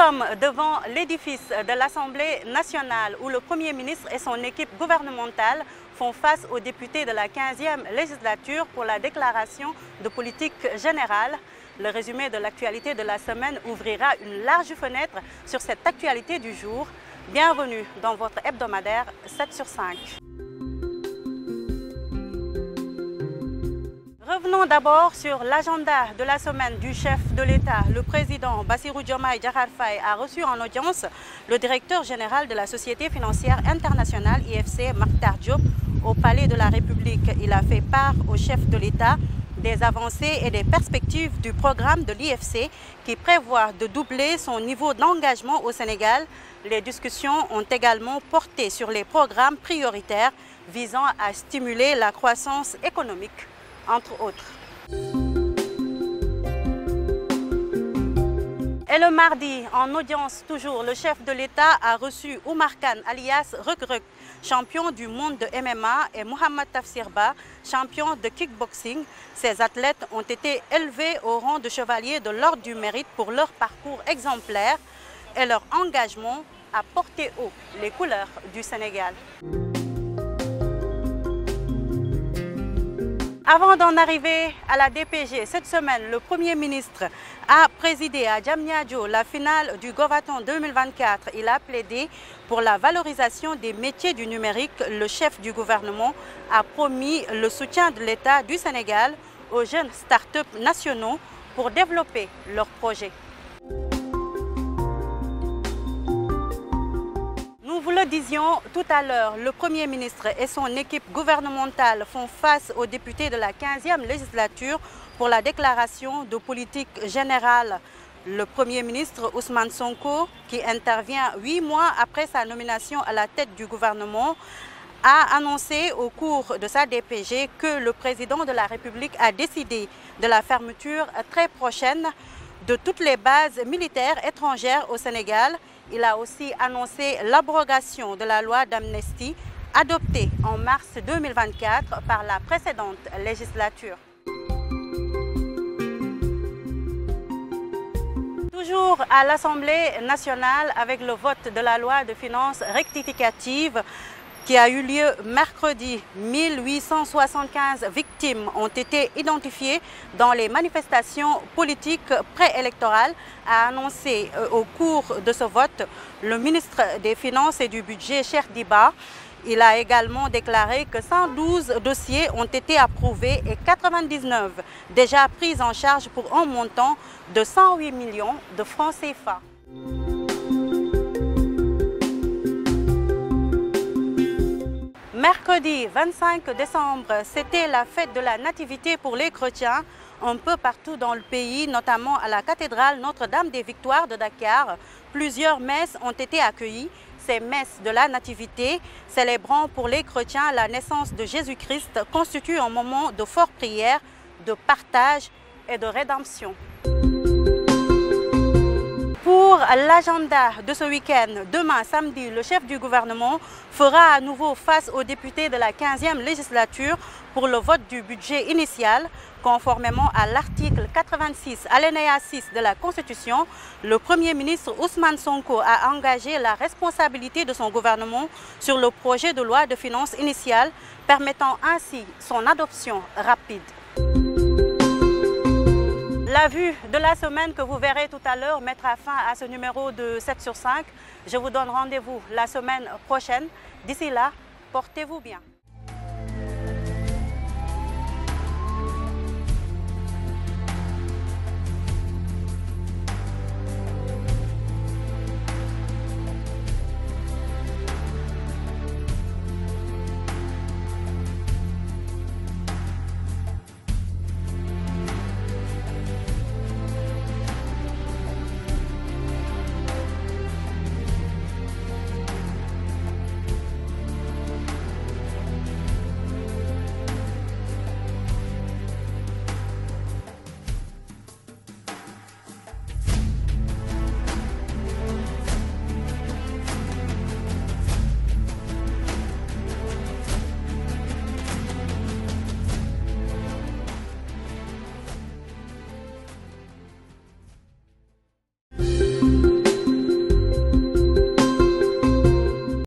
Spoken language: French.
sommes devant l'édifice de l'Assemblée nationale où le Premier ministre et son équipe gouvernementale font face aux députés de la 15e législature pour la déclaration de politique générale. Le résumé de l'actualité de la semaine ouvrira une large fenêtre sur cette actualité du jour. Bienvenue dans votre hebdomadaire 7 sur 5. Revenons d'abord sur l'agenda de la semaine du chef de l'État. Le président Bassirou Diomaye Diakhar Faye a reçu en audience le directeur général de la Société financière internationale IFC, Makhtar Diop, au Palais de la République. Il a fait part au chef de l'État des avancées et des perspectives du programme de l'IFC qui prévoit de doubler son niveau d'engagement au Sénégal. Les discussions ont également porté sur les programmes prioritaires visant à stimuler la croissance économique, entre autres. Et le mardi, en audience toujours, le chef de l'État a reçu Oumar Kane, alias Reug Reug, champion du monde de MMA, et Mohamed Tafsir Ba, champion de kickboxing. Ces athlètes ont été élevés au rang de chevaliers de l'Ordre du Mérite pour leur parcours exemplaire et leur engagement à porter haut les couleurs du Sénégal. Avant d'en arriver à la DPG, cette semaine, le Premier ministre a présidé à Diamniadio la finale du Govaton 2024. Il a plaidé pour la valorisation des métiers du numérique. Le chef du gouvernement a promis le soutien de l'État du Sénégal aux jeunes start-up nationaux pour développer leurs projets. Nous vous le disions tout à l'heure, le Premier ministre et son équipe gouvernementale font face aux députés de la 15e législature pour la déclaration de politique générale. Le Premier ministre Ousmane Sonko, qui intervient 8 mois après sa nomination à la tête du gouvernement, a annoncé au cours de sa DPG que le président de la République a décidé de la fermeture très prochaine de toutes les bases militaires étrangères au Sénégal. Il a aussi annoncé l'abrogation de la loi d'amnistie adoptée en mars 2024 par la précédente législature. Toujours à l'Assemblée nationale avec le vote de la loi de finances rectificative qui a eu lieu mercredi. 1875 victimes ont été identifiées dans les manifestations politiques préélectorales, a annoncé au cours de ce vote le ministre des Finances et du Budget, Cheikh Diba. Il a également déclaré que 112 dossiers ont été approuvés et 99 déjà pris en charge pour un montant de 108 millions de francs CFA. Mercredi 25 décembre, c'était la fête de la Nativité pour les chrétiens un peu partout dans le pays, notamment à la cathédrale Notre-Dame des Victoires de Dakar. Plusieurs messes ont été accueillies. Ces messes de la Nativité, célébrant pour les chrétiens la naissance de Jésus-Christ, constituent un moment de forte prière, de partage et de rédemption. Pour l'agenda de ce week-end, demain samedi, le chef du gouvernement fera à nouveau face aux députés de la 15e législature pour le vote du budget initial. Conformément à l'article 86, alinéa 6 de la Constitution, le Premier ministre Ousmane Sonko a engagé la responsabilité de son gouvernement sur le projet de loi de finances initiale, permettant ainsi son adoption rapide. La vue de la semaine que vous verrez tout à l'heure mettra fin à ce numéro de 7 sur 5. Je vous donne rendez-vous la semaine prochaine. D'ici là, portez-vous bien.